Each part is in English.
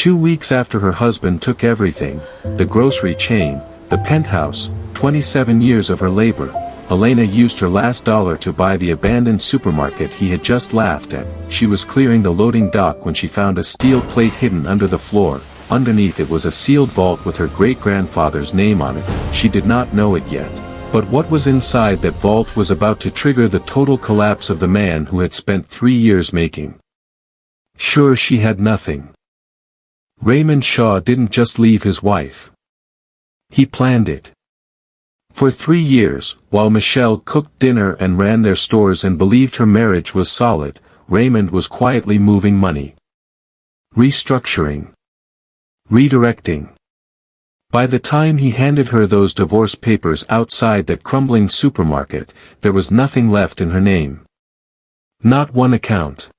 2 weeks after her husband took everything, the grocery chain, the penthouse, 27 years of her labor, Elena used her last dollar to buy the abandoned supermarket he had just laughed at. She was clearing the loading dock when she found a steel plate hidden under the floor. Underneath it was a sealed vault with her great-grandfather's name on it. She did not know it yet. But what was inside that vault was about to trigger the total collapse of the man who had spent 3 years making sure she had nothing. Raymond Shaw didn't just leave his wife. He planned it. For 3 years, while Michelle cooked dinner and ran their stores and believed her marriage was solid, Raymond was quietly moving money. Restructuring. Redirecting. By the time he handed her those divorce papers outside that crumbling supermarket, there was nothing left in her name. Not one account.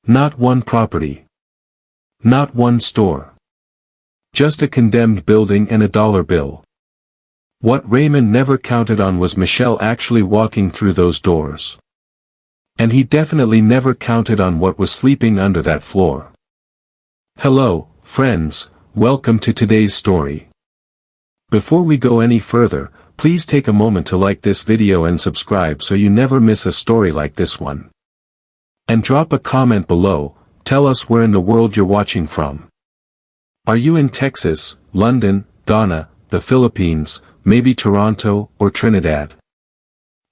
Not one property. Not one store. Just a condemned building and a dollar bill. What Raymond never counted on was Michelle actually walking through those doors. And he definitely never counted on what was sleeping under that floor. Hello, friends, welcome to today's story. Before we go any further, please take a moment to like this video and subscribe so you never miss a story like this one. And drop a comment below, tell us where in the world you're watching from. Are you in Texas, London, Ghana, the Philippines, maybe Toronto, or Trinidad?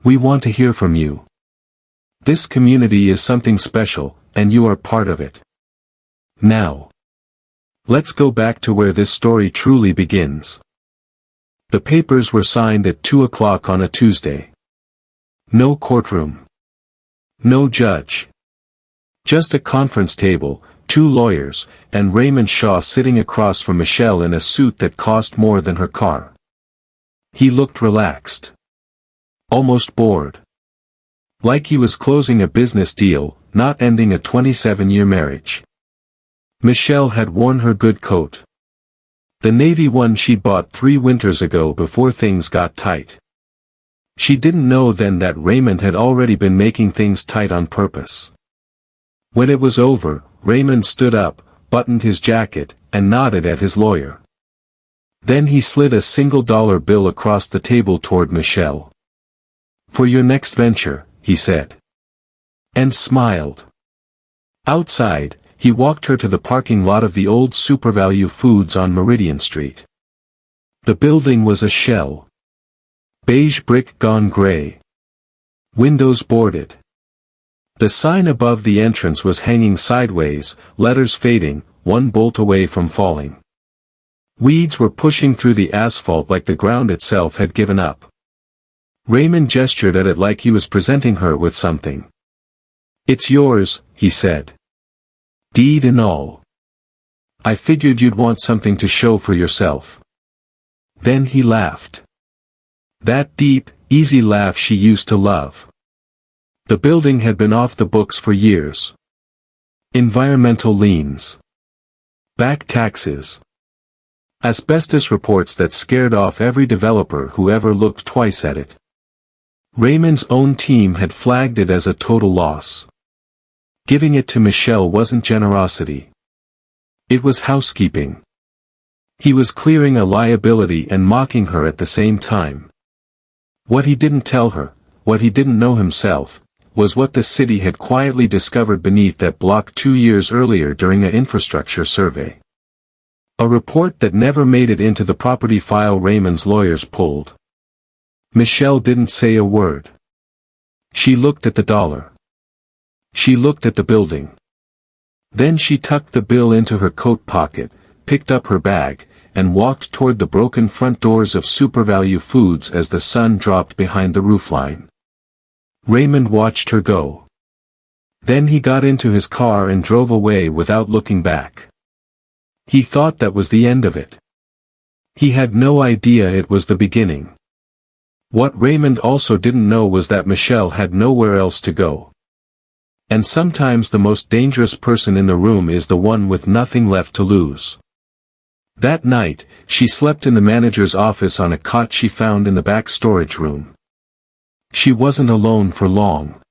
We want to hear from you. This community is something special, and you are part of it. Now, let's go back to where this story truly begins. The papers were signed at 2 o'clock on a Tuesday. No courtroom. No judge. Just a conference table, 2 lawyers, and Raymond Shaw sitting across from Michelle in a suit that cost more than her car. He looked relaxed. Almost bored. Like he was closing a business deal, not ending a 27-year marriage. Michelle had worn her good coat. The navy one she bought 3 winters ago before things got tight. She didn't know then that Raymond had already been making things tight on purpose. When it was over, Raymond stood up, buttoned his jacket, and nodded at his lawyer. Then he slid a single dollar bill across the table toward Michelle. For your next venture, he said. And smiled. Outside, he walked her to the parking lot of the old SuperValue Foods on Meridian Street. The building was a shell. Beige brick gone gray. Windows boarded. The sign above the entrance was hanging sideways, letters fading, one bolt away from falling. Weeds were pushing through the asphalt like the ground itself had given up. Raymond gestured at it like he was presenting her with something. It's yours, he said. Deed and all. I figured you'd want something to show for yourself. Then he laughed. That deep, easy laugh she used to love. The building had been off the books for years. Environmental liens. Back taxes. Asbestos reports that scared off every developer who ever looked twice at it. Raymond's own team had flagged it as a total loss. Giving it to Michelle wasn't generosity. It was housekeeping. He was clearing a liability and mocking her at the same time. What he didn't tell her, what he didn't know himself, was what the city had quietly discovered beneath that block 2 years earlier during an infrastructure survey. A report that never made it into the property file Raymond's lawyers pulled. Michelle didn't say a word. She looked at the dollar. She looked at the building. Then she tucked the bill into her coat pocket, picked up her bag, and walked toward the broken front doors of SuperValue Foods as the sun dropped behind the roofline. Raymond watched her go. Then he got into his car and drove away without looking back. He thought that was the end of it. He had no idea it was the beginning. What Raymond also didn't know was that Michelle had nowhere else to go. And sometimes the most dangerous person in the room is the one with nothing left to lose. That night, she slept in the manager's office on a cot she found in the back storage room. She wasn't alone for long.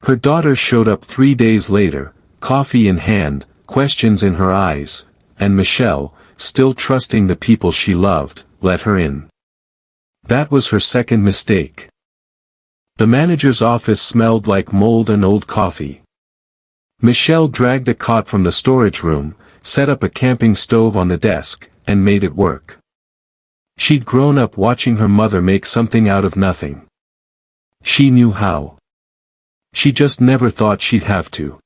Her daughter showed up 3 days later, coffee in hand, questions in her eyes, and Michelle, still trusting the people she loved, let her in. That was her second mistake. The manager's office smelled like mold and old coffee. Michelle dragged a cot from the storage room, set up a camping stove on the desk, and made it work. She'd grown up watching her mother make something out of nothing. She knew how. She just never thought she'd have to.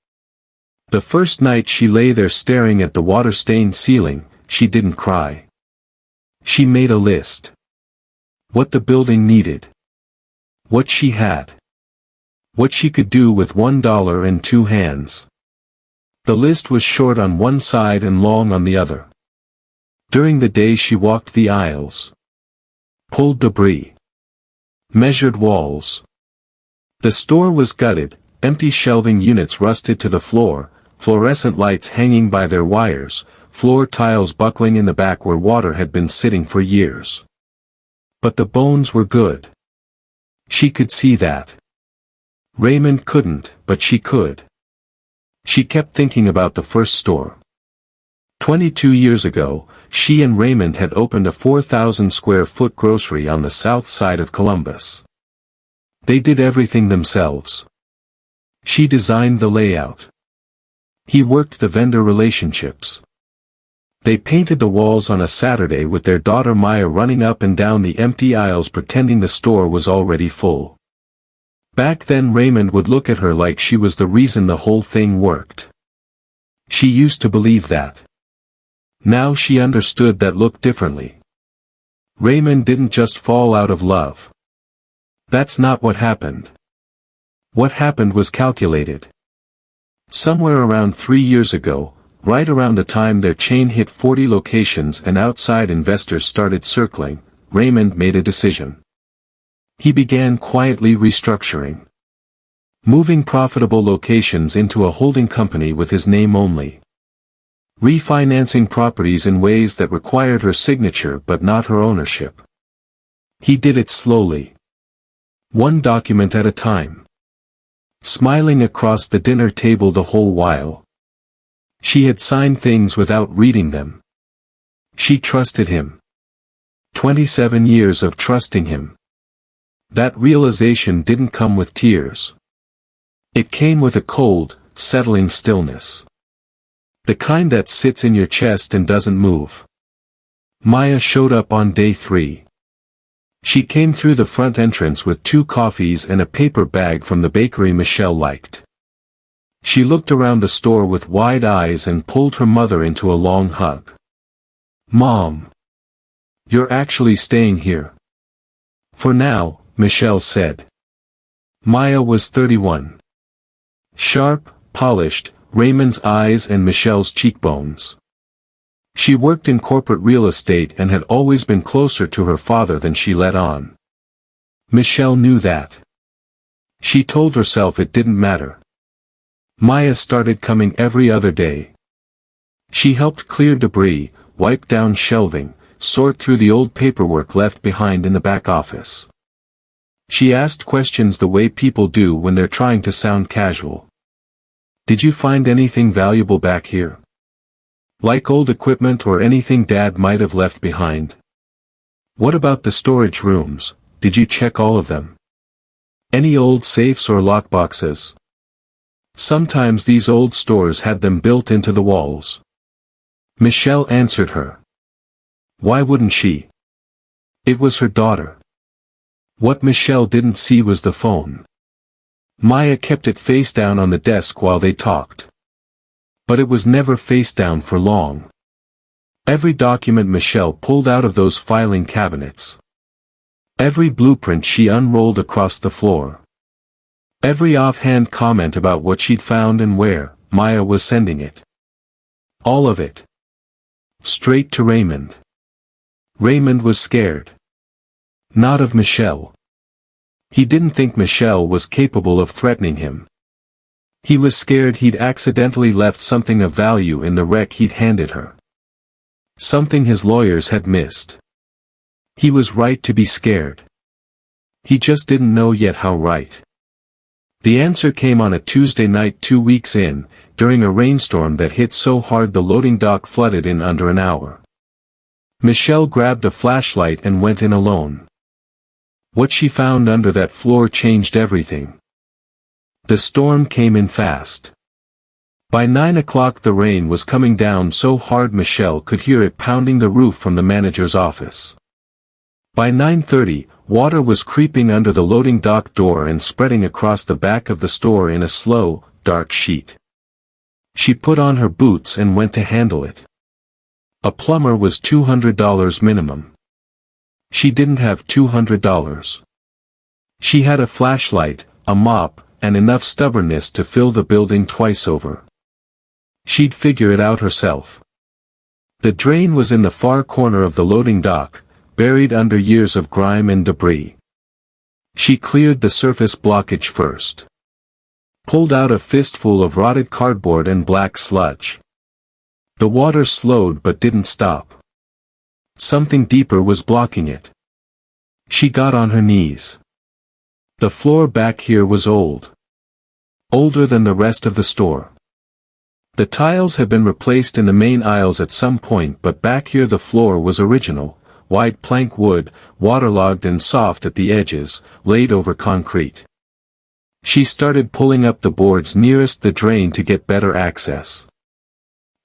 The first night she lay there staring at the water-stained ceiling, she didn't cry. She made a list. What the building needed. What she had. What she could do with $1 and 2 hands. The list was short on one side and long on the other. During the day she walked the aisles. Pulled debris. Measured walls. The store was gutted, empty shelving units rusted to the floor, fluorescent lights hanging by their wires, floor tiles buckling in the back where water had been sitting for years. But the bones were good. She could see that. Raymond couldn't, but she could. She kept thinking about the first store. 22 years ago, she and Raymond had opened a 4,000 square foot grocery on the south side of Columbus. They did everything themselves. She designed the layout. He worked the vendor relationships. They painted the walls on a Saturday with their daughter Maya running up and down the empty aisles pretending the store was already full. Back then Raymond would look at her like she was the reason the whole thing worked. She used to believe that. Now she understood that looked differently. Raymond didn't just fall out of love. That's not what happened. What happened was calculated. Somewhere around 3 years ago, right around the time their chain hit 40 locations and outside investors started circling, Raymond made a decision. He began quietly restructuring. Moving profitable locations into a holding company with his name only. Refinancing properties in ways that required her signature but not her ownership. He did it slowly. One document at a time. Smiling across the dinner table the whole while. She had signed things without reading them. She trusted him. 27 years of trusting him. That realization didn't come with tears. It came with a cold, settling stillness. The kind that sits in your chest and doesn't move. Maya showed up on day 3. She came through the front entrance with 2 coffees and a paper bag from the bakery Michelle liked. She looked around the store with wide eyes and pulled her mother into a long hug. "Mom! You're actually staying here." "For now," Michelle said. Maya was 31. Sharp, polished, Raymond's eyes and Michelle's cheekbones. She worked in corporate real estate and had always been closer to her father than she let on. Michelle knew that. She told herself it didn't matter. Maya started coming every other day. She helped clear debris, wipe down shelving, sort through the old paperwork left behind in the back office. She asked questions the way people do when they're trying to sound casual. "Did you find anything valuable back here? Like old equipment or anything Dad might have left behind? What about the storage rooms, did you check all of them? Any old safes or lockboxes?" Sometimes these old stores had them built into the walls. Michelle answered her. Why wouldn't she? It was her daughter. What Michelle didn't see was the phone. Maya kept it face down on the desk while they talked. But it was never face down for long. Every document Michelle pulled out of those filing cabinets. Every blueprint she unrolled across the floor. Every offhand comment about what she'd found and where, Maya was sending it. All of it. Straight to Raymond. Raymond was scared. Not of Michelle. He didn't think Michelle was capable of threatening him. He was scared he'd accidentally left something of value in the wreck he'd handed her. Something his lawyers had missed. He was right to be scared. He just didn't know yet how right. The answer came on a Tuesday night 2 weeks in, during a rainstorm that hit so hard the loading dock flooded in under an hour. Michelle grabbed a flashlight and went in alone. What she found under that floor changed everything. The storm came in fast. By 9 o'clock the rain was coming down so hard Michelle could hear it pounding the roof from the manager's office. By 9:30, water was creeping under the loading dock door and spreading across the back of the store in a slow, dark sheet. She put on her boots and went to handle it. A plumber was $200 minimum. She didn't have $200. She had a flashlight, a mop, and enough stubbornness to fill the building twice over. She'd figure it out herself. The drain was in the far corner of the loading dock, buried under years of grime and debris. She cleared the surface blockage first. Pulled out a fistful of rotted cardboard and black sludge. The water slowed but didn't stop. Something deeper was blocking it. She got on her knees. The floor back here was old. Older than the rest of the store. The tiles had been replaced in the main aisles at some point, but back here the floor was original, white plank wood, waterlogged and soft at the edges, laid over concrete. She started pulling up the boards nearest the drain to get better access.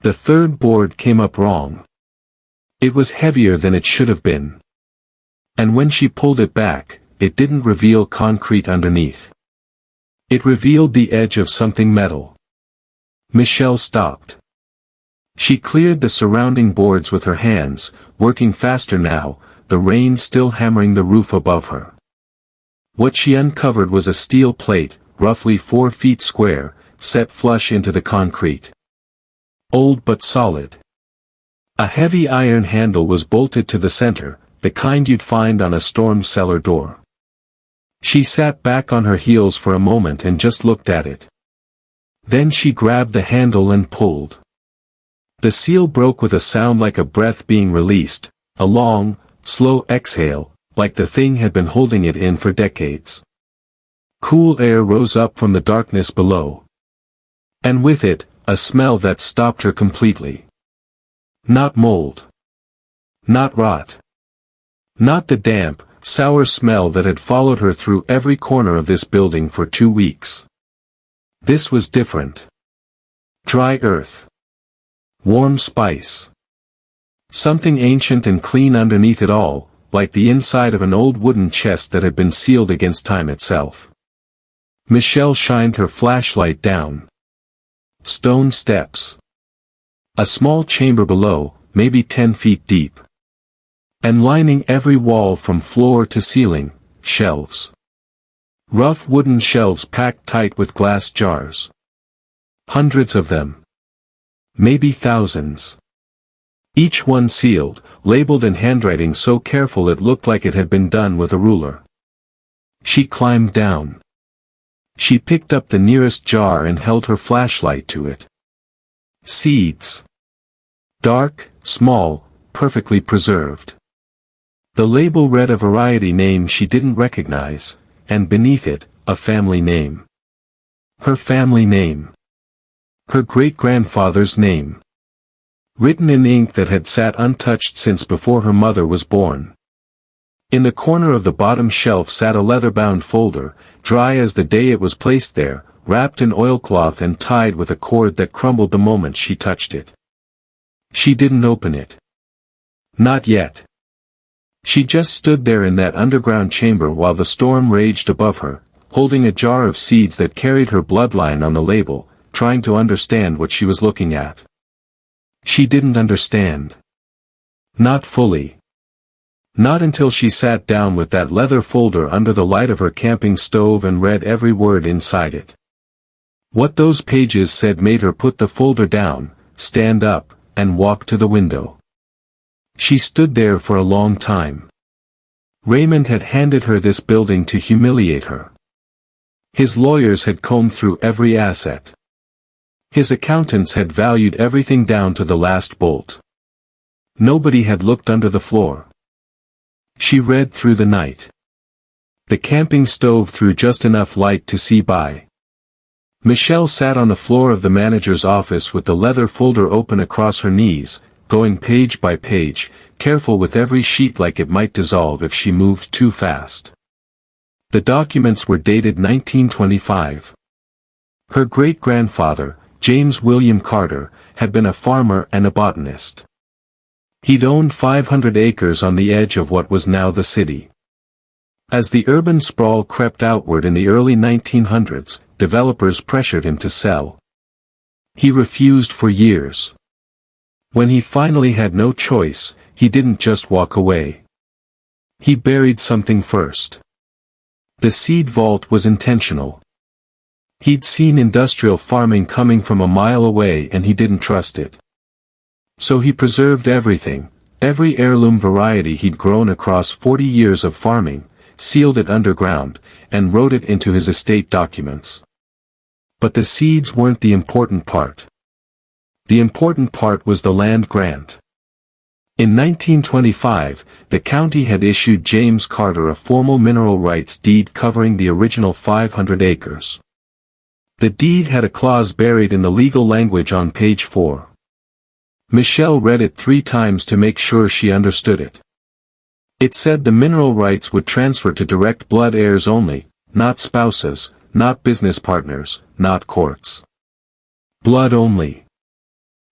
The third board came up wrong. It was heavier than it should have been. And when she pulled it back, it didn't reveal concrete underneath. It revealed the edge of something metal. Michelle stopped. She cleared the surrounding boards with her hands, working faster now, the rain still hammering the roof above her. What she uncovered was a steel plate, roughly 4 feet square, set flush into the concrete. Old but solid. A heavy iron handle was bolted to the center, the kind you'd find on a storm cellar door. She sat back on her heels for a moment and just looked at it. Then she grabbed the handle and pulled. The seal broke with a sound like a breath being released, a long, slow exhale, like the thing had been holding it in for decades. Cool air rose up from the darkness below. And with it, a smell that stopped her completely. Not mold. Not rot. Not the damp, sour smell that had followed her through every corner of this building for 2 weeks. This was different. Dry earth. Warm spice. Something ancient and clean underneath it all, like the inside of an old wooden chest that had been sealed against time itself. Michelle shined her flashlight down. Stone steps. A small chamber below, maybe 10 feet deep. And lining every wall from floor to ceiling, shelves. Rough wooden shelves packed tight with glass jars. Hundreds of them. Maybe thousands. Each one sealed, labeled in handwriting so careful it looked like it had been done with a ruler. She climbed down. She picked up the nearest jar and held her flashlight to it. Seeds. Dark, small, perfectly preserved. The label read a variety name she didn't recognize, and beneath it, a family name. Her family name. Her great-grandfather's name. Written in ink that had sat untouched since before her mother was born. In the corner of the bottom shelf sat a leather-bound folder, dry as the day it was placed there, wrapped in oilcloth and tied with a cord that crumbled the moment she touched it. She didn't open it. Not yet. She just stood there in that underground chamber while the storm raged above her, holding a jar of seeds that carried her bloodline on the label, trying to understand what she was looking at. She didn't understand. Not fully. Not until she sat down with that leather folder under the light of her camping stove and read every word inside it. What those pages said made her put the folder down, stand up, and walk to the window. She stood there for a long time. Raymond had handed her this building to humiliate her. His lawyers had combed through every asset. His accountants had valued everything down to the last bolt. Nobody had looked under the floor. She read through the night. The camping stove threw just enough light to see by. Michelle sat on the floor of the manager's office with the leather folder open across her knees, going page by page, careful with every sheet like it might dissolve if she moved too fast. The documents were dated 1925. Her great-grandfather, James William Carter, had been a farmer and a botanist. He'd owned 500 acres on the edge of what was now the city. As the urban sprawl crept outward in the early 1900s, developers pressured him to sell. He refused for years. When he finally had no choice, he didn't just walk away. He buried something first. The seed vault was intentional. He'd seen industrial farming coming from a mile away and he didn't trust it. So he preserved everything, every heirloom variety he'd grown across 40 years of farming, sealed it underground, and wrote it into his estate documents. But the seeds weren't the important part. The important part was the land grant. In 1925, the county had issued James Carter a formal mineral rights deed covering the original 500 acres. The deed had a clause buried in the legal language on page 4. Michelle read it 3 times to make sure she understood it. It said the mineral rights would transfer to direct blood heirs only, not spouses, not business partners, not courts. Blood only.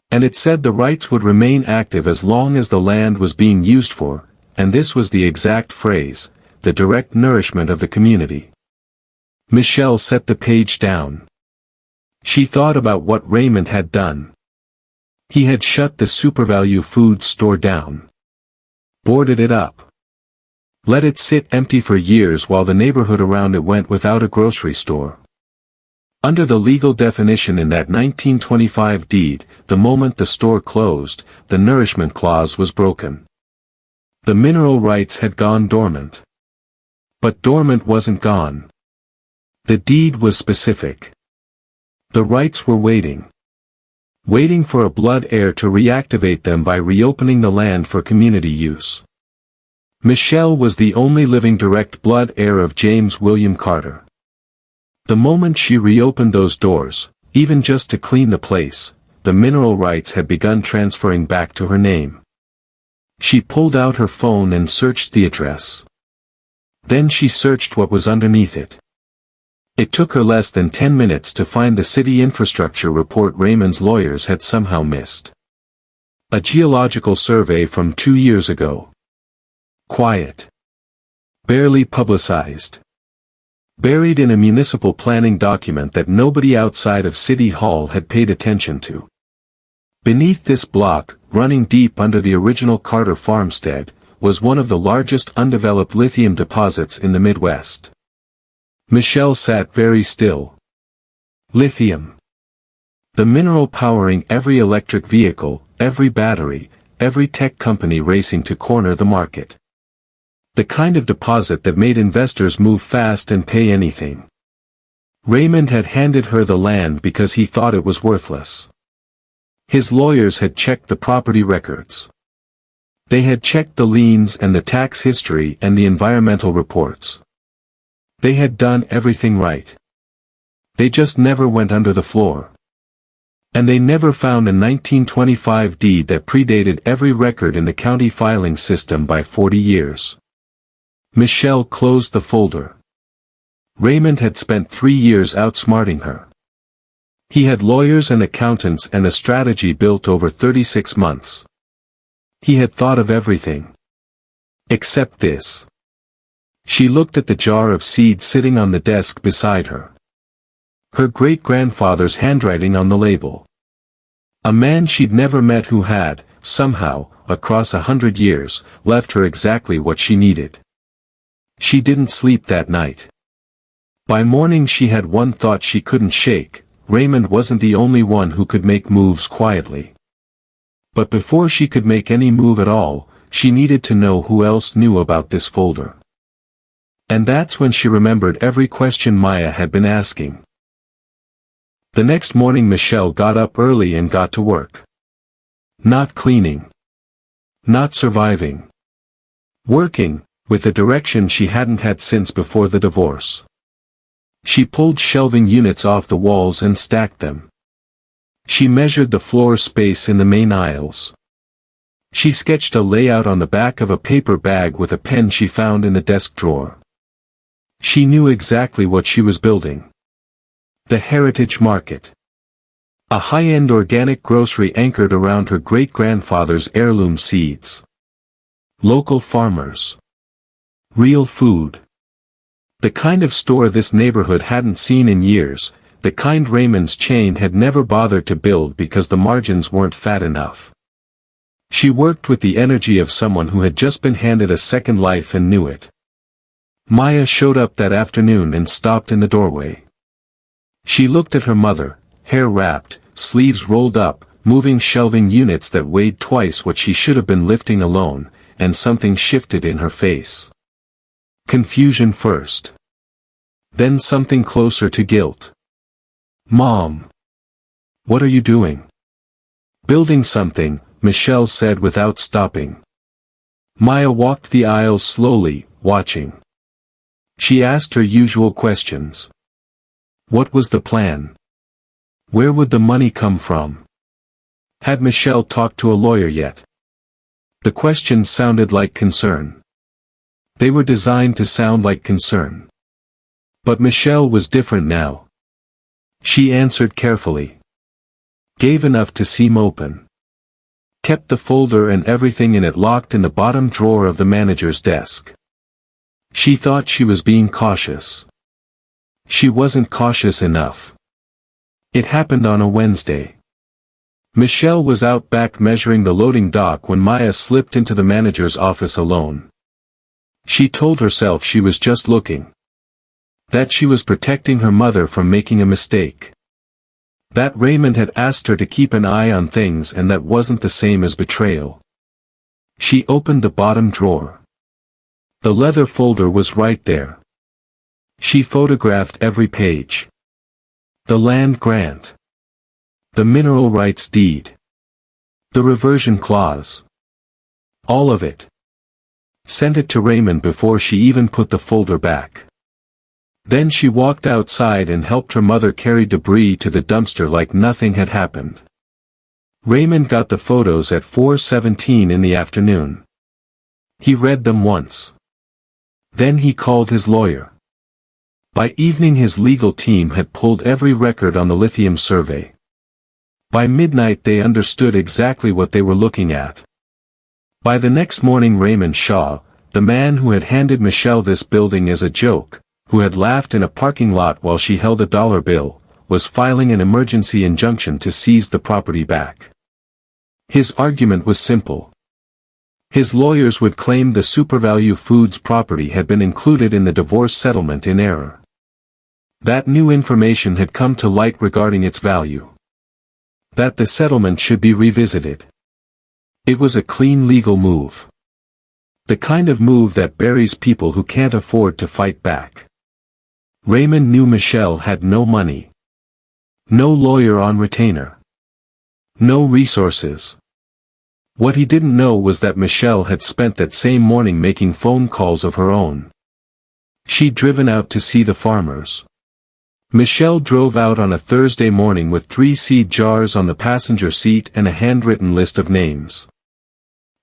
And it said the rights would remain active as long as the land was being used for, and this was the exact phrase, the direct nourishment of the community. Michelle set the page down. She thought about what Raymond had done. He had shut the SuperValue food store down. Boarded it up. Let it sit empty for years while the neighborhood around it went without a grocery store. Under the legal definition in that 1925 deed, the moment the store closed, the nourishment clause was broken. The mineral rights had gone dormant. But dormant wasn't gone. The deed was specific. The rights were waiting. Waiting for a blood heir to reactivate them by reopening the land for community use. Michelle was the only living direct blood heir of James William Carter. The moment she reopened those doors, even just to clean the place, the mineral rights had begun transferring back to her name. She pulled out her phone and searched the address. Then she searched what was underneath it. It took her less than 10 minutes to find the city infrastructure report Raymond's lawyers had somehow missed. A geological survey from 2 years ago. Quiet. Barely publicized. Buried in a municipal planning document that nobody outside of City Hall had paid attention to. Beneath this block, running deep under the original Carter farmstead, was one of the largest undeveloped lithium deposits in the Midwest. Michelle sat very still. Lithium. The mineral powering every electric vehicle, every battery, every tech company racing to corner the market. The kind of deposit that made investors move fast and pay anything. Raymond had handed her the land because he thought it was worthless. His lawyers had checked the property records. They had checked the liens and the tax history and the environmental reports. They had done everything right. They just never went under the floor. And they never found a 1925 deed that predated every record in the county filing system by 40 years. Michelle closed the folder. Raymond had spent 3 years outsmarting her. He had lawyers and accountants and a strategy built over 36 months. He had thought of everything. Except this. She looked at the jar of seed sitting on the desk beside her. Her great-grandfather's handwriting on the label. A man she'd never met who had, somehow, across 100 years, left her exactly what she needed. She didn't sleep that night. By morning she had one thought she couldn't shake: Raymond wasn't the only one who could make moves quietly. But before she could make any move at all, she needed to know who else knew about this folder. And that's when she remembered every question Maya had been asking. The next morning Michelle got up early and got to work. Not cleaning. Not surviving. Working, with a direction she hadn't had since before the divorce. She pulled shelving units off the walls and stacked them. She measured the floor space in the main aisles. She sketched a layout on the back of a paper bag with a pen she found in the desk drawer. She knew exactly what she was building. The Heritage Market. A high-end organic grocery anchored around her great-grandfather's heirloom seeds. Local farmers. Real food. The kind of store this neighborhood hadn't seen in years, the kind Raymond's chain had never bothered to build because the margins weren't fat enough. She worked with the energy of someone who had just been handed a second life and knew it. Maya showed up that afternoon and stopped in the doorway. She looked at her mother, hair wrapped, sleeves rolled up, moving shelving units that weighed twice what she should have been lifting alone, and something shifted in her face. Confusion first. Then something closer to guilt. "Mom. What are you doing?" "Building something," Michelle said without stopping. Maya walked the aisles slowly, watching. She asked her usual questions. What was the plan? Where would the money come from? Had Michelle talked to a lawyer yet? The questions sounded like concern. They were designed to sound like concern. But Michelle was different now. She answered carefully. Gave enough to seem open. Kept the folder and everything in it locked in the bottom drawer of the manager's desk. She thought she was being cautious. She wasn't cautious enough. It happened on a Wednesday. Michelle was out back measuring the loading dock when Maya slipped into the manager's office alone. She told herself she was just looking. That she was protecting her mother from making a mistake. That Raymond had asked her to keep an eye on things and that wasn't the same as betrayal. She opened the bottom drawer. The leather folder was right there. She photographed every page. The land grant. The mineral rights deed. The reversion clause. All of it. Sent it to Raymond before she even put the folder back. Then she walked outside and helped her mother carry debris to the dumpster like nothing had happened. Raymond got the photos at 4:17 in the afternoon. He read them once. Then he called his lawyer. By evening his legal team had pulled every record on the lithium survey. By midnight they understood exactly what they were looking at. By the next morning Raymond Shaw, the man who had handed Michelle this building as a joke, who had laughed in a parking lot while she held a dollar bill, was filing an emergency injunction to seize the property back. His argument was simple. His lawyers would claim the SuperValue Foods property had been included in the divorce settlement in error. That new information had come to light regarding its value. That the settlement should be revisited. It was a clean legal move. The kind of move that buries people who can't afford to fight back. Raymond knew Michelle had no money. No lawyer on retainer. No resources. What he didn't know was that Michelle had spent that same morning making phone calls of her own. She'd driven out to see the farmers. Michelle drove out on a Thursday morning with 3 seed jars on the passenger seat and a handwritten list of names.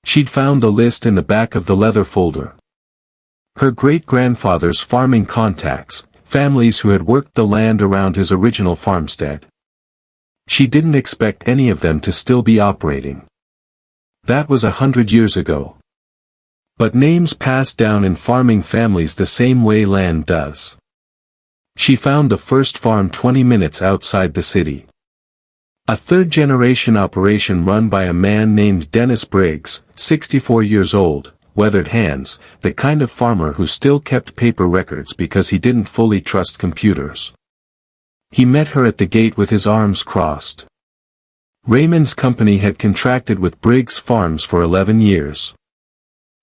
She'd found the list in the back of the leather folder. Her great-grandfather's farming contacts, families who had worked the land around his original farmstead. She didn't expect any of them to still be operating. That was 100 years ago. But names pass down in farming families the same way land does. She found the first farm 20 minutes outside the city. A third-generation operation run by a man named Dennis Briggs, 64 years old, weathered hands, the kind of farmer who still kept paper records because he didn't fully trust computers. He met her at the gate with his arms crossed. Raymond's company had contracted with Briggs Farms for 11 years.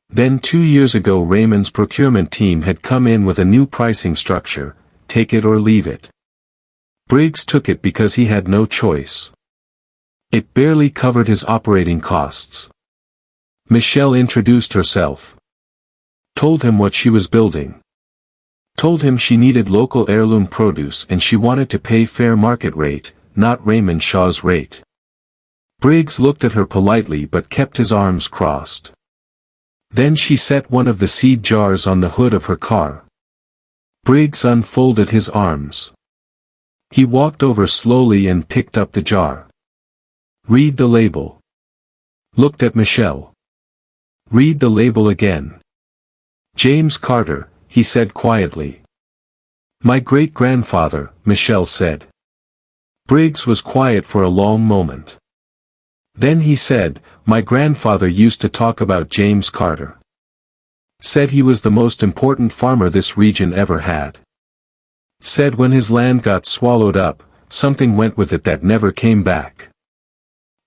Then 2 years ago Raymond's procurement team had come in with a new pricing structure, take it or leave it. Briggs took it because he had no choice. It barely covered his operating costs. Michelle introduced herself. Told him what she was building. Told him she needed local heirloom produce and she wanted to pay fair market rate, not Raymond Shaw's rate. Briggs looked at her politely but kept his arms crossed. Then she set one of the seed jars on the hood of her car. Briggs unfolded his arms. He walked over slowly and picked up the jar. Read the label. Looked at Michelle. Read the label again. James Carter, he said quietly. My great-grandfather, Michelle said. Briggs was quiet for a long moment. Then he said, my grandfather used to talk about James Carter. Said he was the most important farmer this region ever had. Said when his land got swallowed up, something went with it that never came back.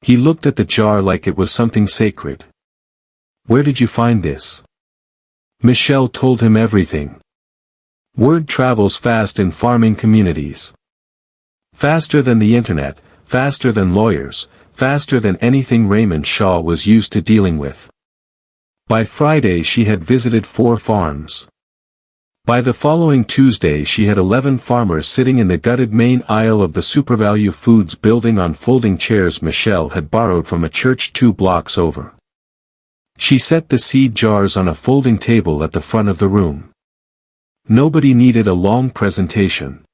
He looked at the jar like it was something sacred. Where did you find this? Michelle told him everything. Word travels fast in farming communities. Faster than the internet, faster than lawyers, faster than anything Raymond Shaw was used to dealing with. By Friday she had visited 4 farms. By the following Tuesday she had 11 farmers sitting in the gutted main aisle of the SuperValue Foods building on folding chairs Michelle had borrowed from a church 2 blocks over. She set the seed jars on a folding table at the front of the room. Nobody needed a long presentation.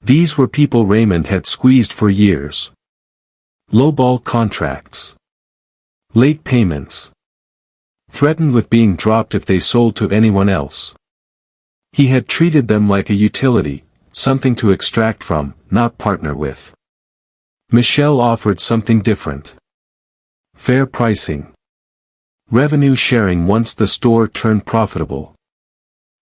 These were people Raymond had squeezed for years. Lowball contracts. Late payments. Threatened with being dropped if they sold to anyone else. He had treated them like a utility, something to extract from, not partner with. Michelle offered something different. Fair pricing. Revenue sharing once the store turned profitable.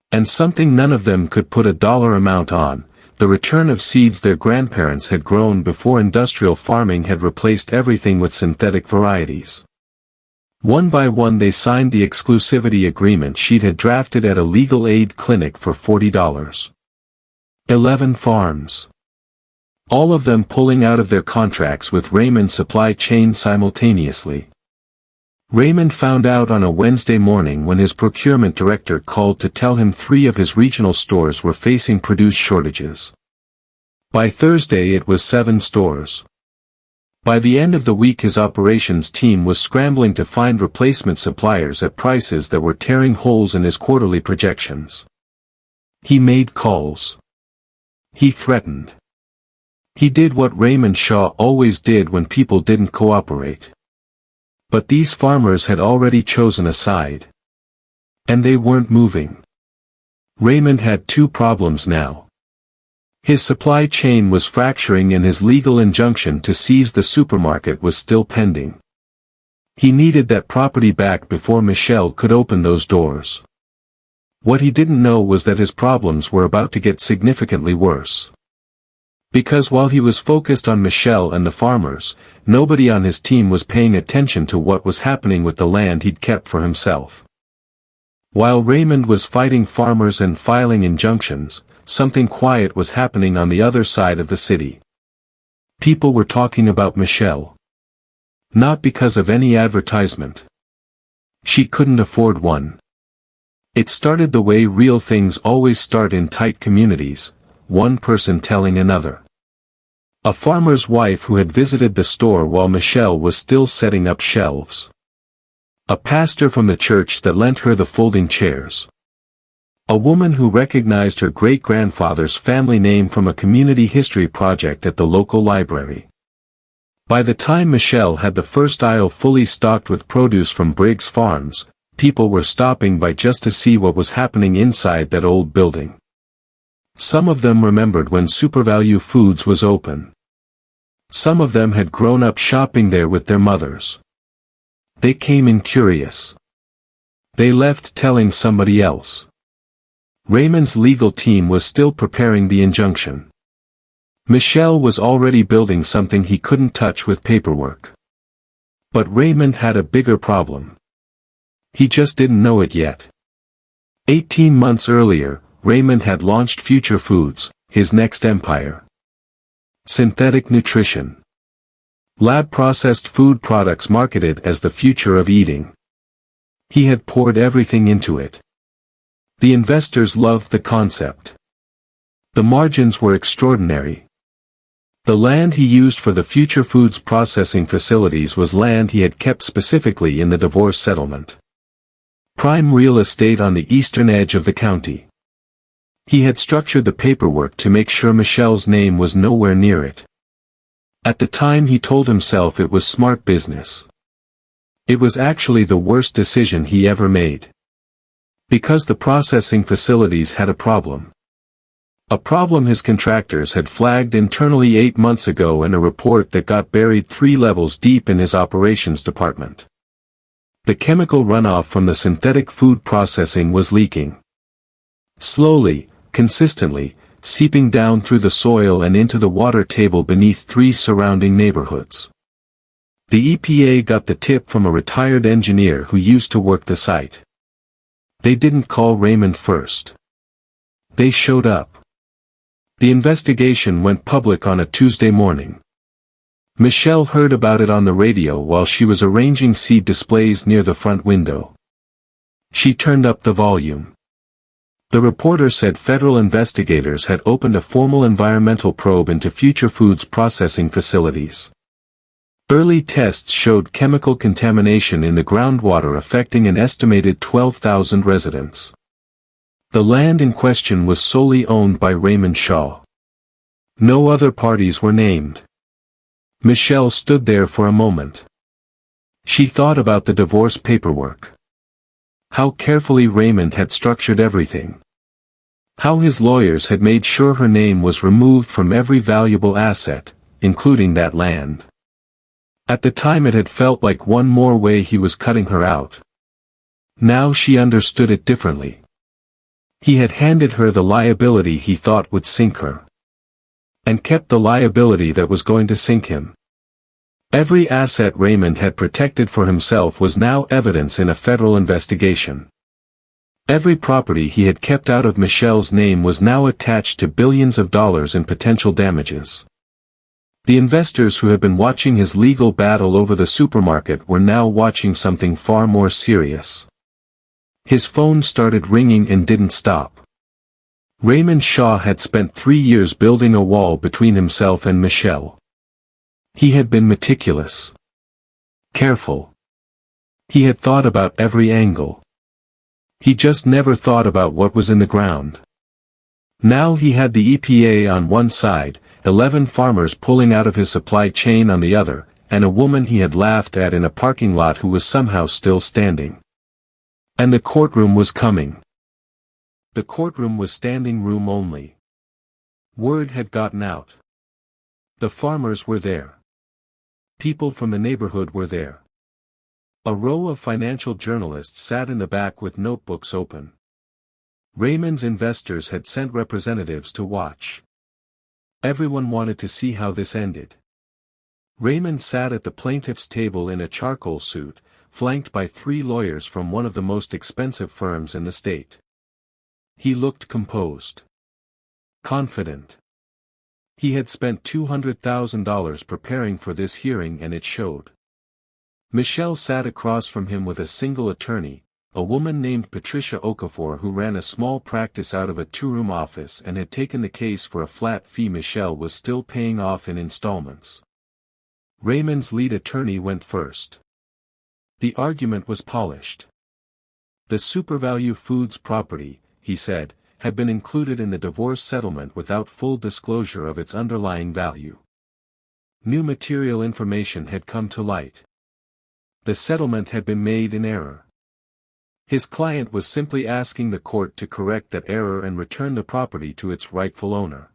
And something none of them could put a dollar amount on, the return of seeds their grandparents had grown before industrial farming had replaced everything with synthetic varieties. One by one they signed the exclusivity agreement she'd had drafted at a legal aid clinic for $40. 11 farms. All of them pulling out of their contracts with Raymond's supply chain simultaneously. Raymond found out on a Wednesday morning when his procurement director called to tell him 3 of his regional stores were facing produce shortages. By Thursday it was 7 stores. By the end of the week his operations team was scrambling to find replacement suppliers at prices that were tearing holes in his quarterly projections. He made calls. He threatened. He did what Raymond Shaw always did when people didn't cooperate. But these farmers had already chosen a side. And they weren't moving. Raymond had 2 problems now. His supply chain was fracturing and his legal injunction to seize the supermarket was still pending. He needed that property back before Michelle could open those doors. What he didn't know was that his problems were about to get significantly worse. Because while he was focused on Michelle and the farmers, nobody on his team was paying attention to what was happening with the land he'd kept for himself. While Raymond was fighting farmers and filing injunctions, something quiet was happening on the other side of the city. People were talking about Michelle. Not because of any advertisement. She couldn't afford one. It started the way real things always start in tight communities, one person telling another. A farmer's wife who had visited the store while Michelle was still setting up shelves. A pastor from the church that lent her the folding chairs. A woman who recognized her great-grandfather's family name from a community history project at the local library. By the time Michelle had the first aisle fully stocked with produce from Briggs Farms, people were stopping by just to see what was happening inside that old building. Some of them remembered when SuperValue Foods was open. Some of them had grown up shopping there with their mothers. They came in curious. They left telling somebody else. Raymond's legal team was still preparing the injunction. Michelle was already building something he couldn't touch with paperwork. But Raymond had a bigger problem. He just didn't know it yet. 18 months earlier, Raymond had launched Future Foods, his next empire. Synthetic nutrition. Lab-processed food products marketed as the future of eating. He had poured everything into it. The investors loved the concept. The margins were extraordinary. The land he used for the future foods processing facilities was land he had kept specifically in the divorce settlement. Prime real estate on the eastern edge of the county. He had structured the paperwork to make sure Michelle's name was nowhere near it. At the time he told himself it was smart business. It was actually the worst decision he ever made. Because the processing facilities had a problem. A problem his contractors had flagged internally 8 months ago in a report that got buried 3 levels deep in his operations department. The chemical runoff from the synthetic food processing was leaking. Slowly, consistently, seeping down through the soil and into the water table beneath 3 surrounding neighborhoods. The EPA got the tip from a retired engineer who used to work the site. They didn't call Raymond first. They showed up. The investigation went public on a Tuesday morning. Michelle heard about it on the radio while she was arranging seed displays near the front window. She turned up the volume. The reporter said federal investigators had opened a formal environmental probe into future foods processing facilities. Early tests showed chemical contamination in the groundwater affecting an estimated 12,000 residents. The land in question was solely owned by Raymond Shaw. No other parties were named. Michelle stood there for a moment. She thought about the divorce paperwork. How carefully Raymond had structured everything. How his lawyers had made sure her name was removed from every valuable asset, including that land. At the time it had felt like one more way he was cutting her out. Now she understood it differently. He had handed her the liability he thought would sink her. And kept the liability that was going to sink him. Every asset Raymond had protected for himself was now evidence in a federal investigation. Every property he had kept out of Michelle's name was now attached to billions of dollars in potential damages. The investors who had been watching his legal battle over the supermarket were now watching something far more serious. His phone started ringing and didn't stop. Raymond Shaw had spent 3 years building a wall between himself and Michelle. He had been meticulous. Careful. He had thought about every angle. He just never thought about what was in the ground. Now he had the EPA on one side, 11 farmers pulling out of his supply chain on the other, and a woman he had laughed at in a parking lot who was somehow still standing. And the courtroom was coming. The courtroom was standing room only. Word had gotten out. The farmers were there. People from the neighborhood were there. A row of financial journalists sat in the back with notebooks open. Raymond's investors had sent representatives to watch. Everyone wanted to see how this ended. Raymond sat at the plaintiff's table in a charcoal suit, flanked by 3 lawyers from one of the most expensive firms in the state. He looked composed. Confident. He had spent $200,000 preparing for this hearing and it showed. Michelle sat across from him with a single attorney, a woman named Patricia Okafor who ran a small practice out of a 2-room office and had taken the case for a flat fee Michelle was still paying off in installments. Raymond's lead attorney went first. The argument was polished. The SuperValue Foods property, he said, had been included in the divorce settlement without full disclosure of its underlying value. New material information had come to light. The settlement had been made in error. His client was simply asking the court to correct that error and return the property to its rightful owner.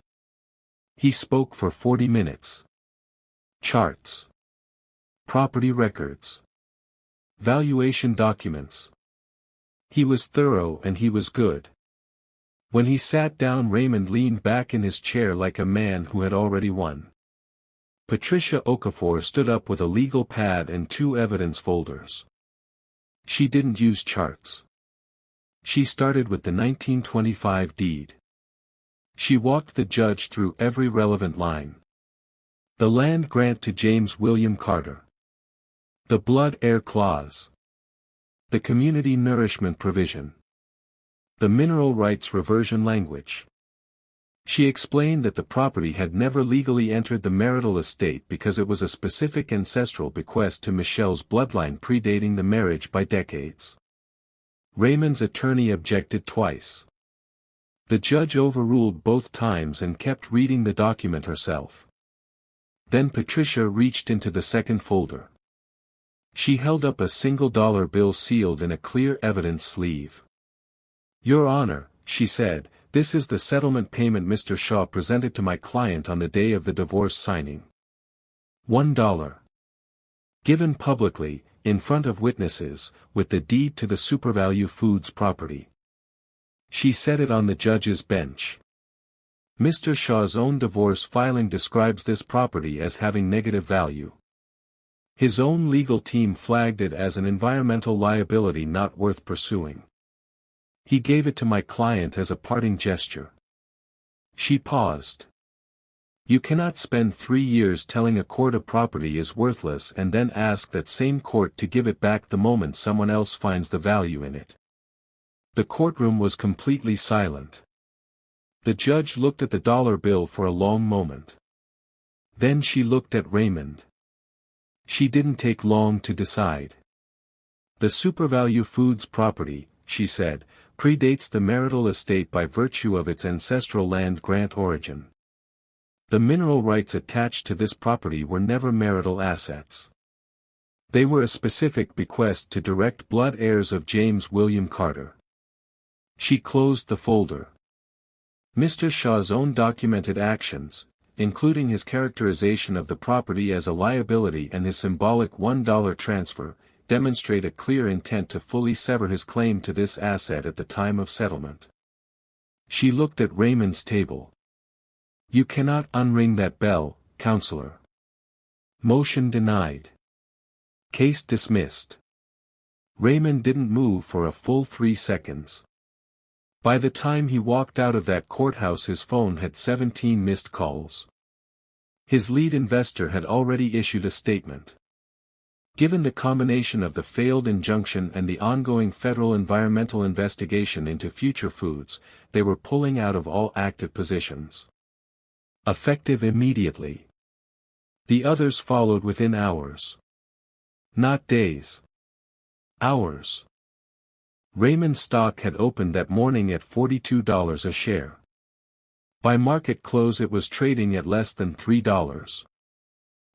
He spoke for 40 minutes. Charts. Property records. Valuation documents. He was thorough and he was good. When he sat down, Raymond leaned back in his chair like a man who had already won. Patricia Okafor stood up with a legal pad and 2 evidence folders. She didn't use charts. She started with the 1925 deed. She walked the judge through every relevant line. The land grant to James William Carter. The blood heir clause. The community nourishment provision. The mineral rights reversion language. She explained that the property had never legally entered the marital estate because it was a specific ancestral bequest to Michelle's bloodline predating the marriage by decades. Raymond's attorney objected twice. The judge overruled both times and kept reading the document herself. Then Patricia reached into the second folder. She held up a single dollar bill sealed in a clear evidence sleeve. "Your Honor," she said, "this is the settlement payment Mr. Shaw presented to my client on the day of the divorce signing. $1. Given publicly, in front of witnesses, with the deed to the SuperValue Foods property." She set it on the judge's bench. Mr. Shaw's own divorce filing describes this property as having negative value. His own legal team flagged it as an environmental liability not worth pursuing. He gave it to my client as a parting gesture. She paused. You cannot spend 3 years telling a court a property is worthless and then ask that same court to give it back the moment someone else finds the value in it. The courtroom was completely silent. The judge looked at the dollar bill for a long moment. Then she looked at Raymond. She didn't take long to decide. The SuperValue Foods property, she said, predates the marital estate by virtue of its ancestral land grant origin. The mineral rights attached to this property were never marital assets. They were a specific bequest to direct blood heirs of James William Carter. She closed the folder. Mr. Shaw's own documented actions, including his characterization of the property as a liability and his symbolic $1 transfer, demonstrate a clear intent to fully sever his claim to this asset at the time of settlement. She looked at Raymond's table. You cannot unring that bell, counselor. Motion denied. Case dismissed. Raymond didn't move for a full 3 seconds. By the time he walked out of that courthouse his phone had 17 missed calls. His lead investor had already issued a statement. Given the combination of the failed injunction and the ongoing federal environmental investigation into Future Foods, they were pulling out of all active positions. Effective immediately. The others followed within hours. Not days. Hours. Raymond's stock had opened that morning at $42 a share. By market close it was trading at less than $3.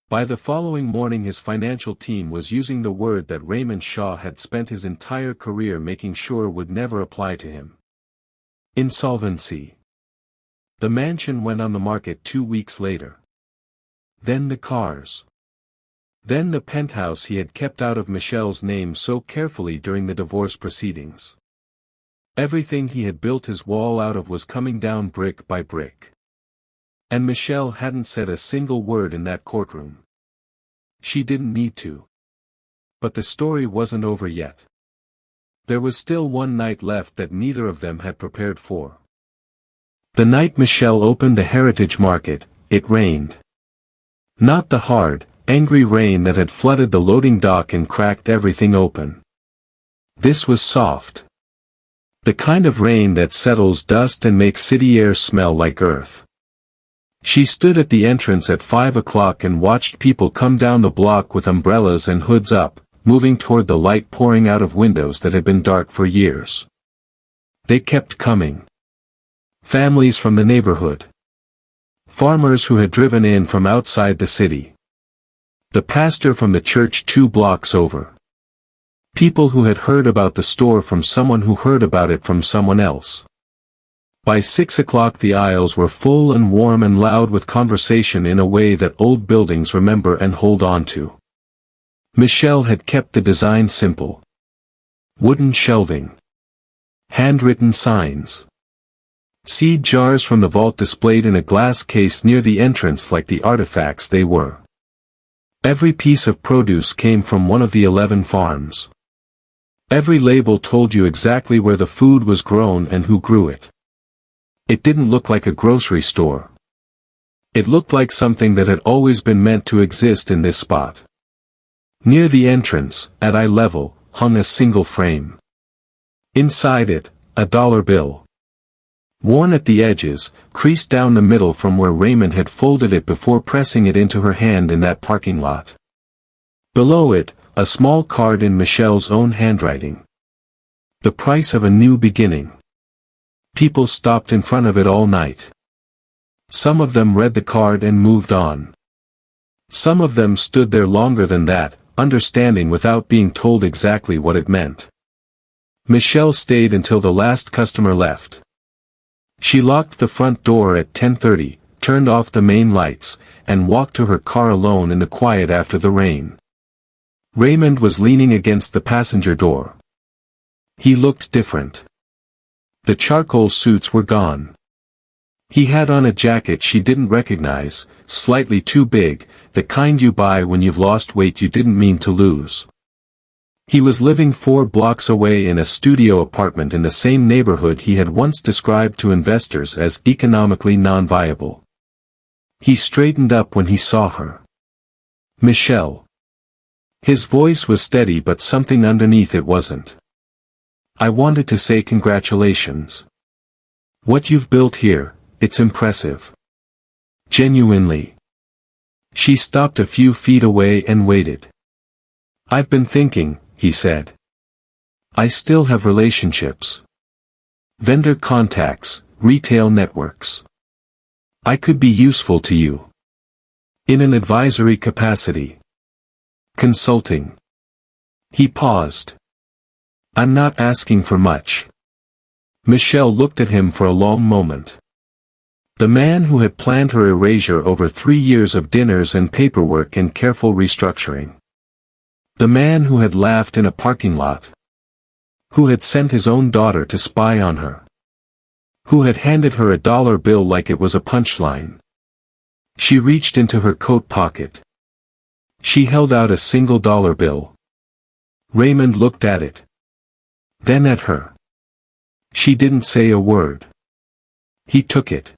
By the following morning his financial team was using the word that Raymond Shaw had spent his entire career making sure would never apply to him. Insolvency. The mansion went on the market 2 weeks later. Then the cars. Then the penthouse he had kept out of Michelle's name so carefully during the divorce proceedings. Everything he had built his wall out of was coming down brick by brick. And Michelle hadn't said a single word in that courtroom. She didn't need to. But the story wasn't over yet. There was still one night left that neither of them had prepared for. The night Michelle opened the Heritage Market, it rained. Not the hard, angry rain that had flooded the loading dock and cracked everything open. This was soft. The kind of rain that settles dust and makes city air smell like earth. She stood at the entrance at 5 o'clock and watched people come down the block with umbrellas and hoods up, moving toward the light pouring out of windows that had been dark for years. They kept coming. Families from the neighborhood. Farmers who had driven in from outside the city. The pastor from the church 2 blocks over. People who had heard about the store from someone who heard about it from someone else. By 6 o'clock the aisles were full and warm and loud with conversation in a way that old buildings remember and hold on to. Michelle had kept the design simple. Wooden shelving. Handwritten signs. Seed jars from the vault displayed in a glass case near the entrance like the artifacts they were. Every piece of produce came from one of the 11 farms. Every label told you exactly where the food was grown and who grew it. It didn't look like a grocery store. It looked like something that had always been meant to exist in this spot. Near the entrance, at eye level, hung a single frame. Inside it, a dollar bill. Worn at the edges, creased down the middle from where Raymond had folded it before pressing it into her hand in that parking lot. Below it, a small card in Michelle's own handwriting. The price of a new beginning. People stopped in front of it all night. Some of them read the card and moved on. Some of them stood there longer than that, understanding without being told exactly what it meant. Michelle stayed until the last customer left. She locked the front door at 10:30, turned off the main lights, and walked to her car alone in the quiet after the rain. Raymond was leaning against the passenger door. He looked different. The charcoal suits were gone. He had on a jacket she didn't recognize, slightly too big, the kind you buy when you've lost weight you didn't mean to lose. He was living 4 blocks away in a studio apartment in the same neighborhood he had once described to investors as economically non-viable. He straightened up when he saw her. Michelle. His voice was steady but something underneath it wasn't. I wanted to say congratulations. What you've built here, it's impressive. Genuinely. She stopped a few feet away and waited. I've been thinking, he said. I still have relationships. Vendor contacts, retail networks. I could be useful to you. In an advisory capacity. Consulting. He paused. I'm not asking for much. Michelle looked at him for a long moment. The man who had planned her erasure over 3 years of dinners and paperwork and careful restructuring. The man who had laughed in a parking lot. Who had sent his own daughter to spy on her. Who had handed her a dollar bill like it was a punchline. She reached into her coat pocket. She held out a single dollar bill. Raymond looked at it. Then at her. She didn't say a word. He took it.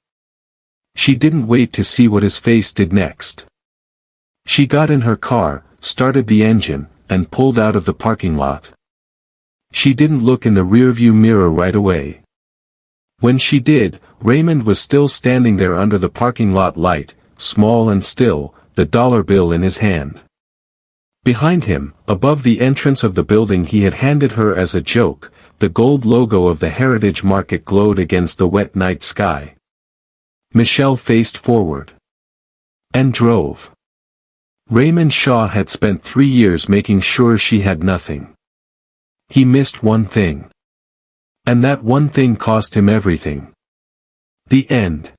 She didn't wait to see what his face did next. She got in her car, started the engine, and pulled out of the parking lot. She didn't look in the rearview mirror right away. When she did, Raymond was still standing there under the parking lot light, small and still, the dollar bill in his hand. Behind him, above the entrance of the building he had handed her as a joke, the gold logo of the Heritage Market glowed against the wet night sky. Michelle faced forward. And drove. Raymond Shaw had spent 3 years making sure she had nothing. He missed one thing. And that one thing cost him everything. The end.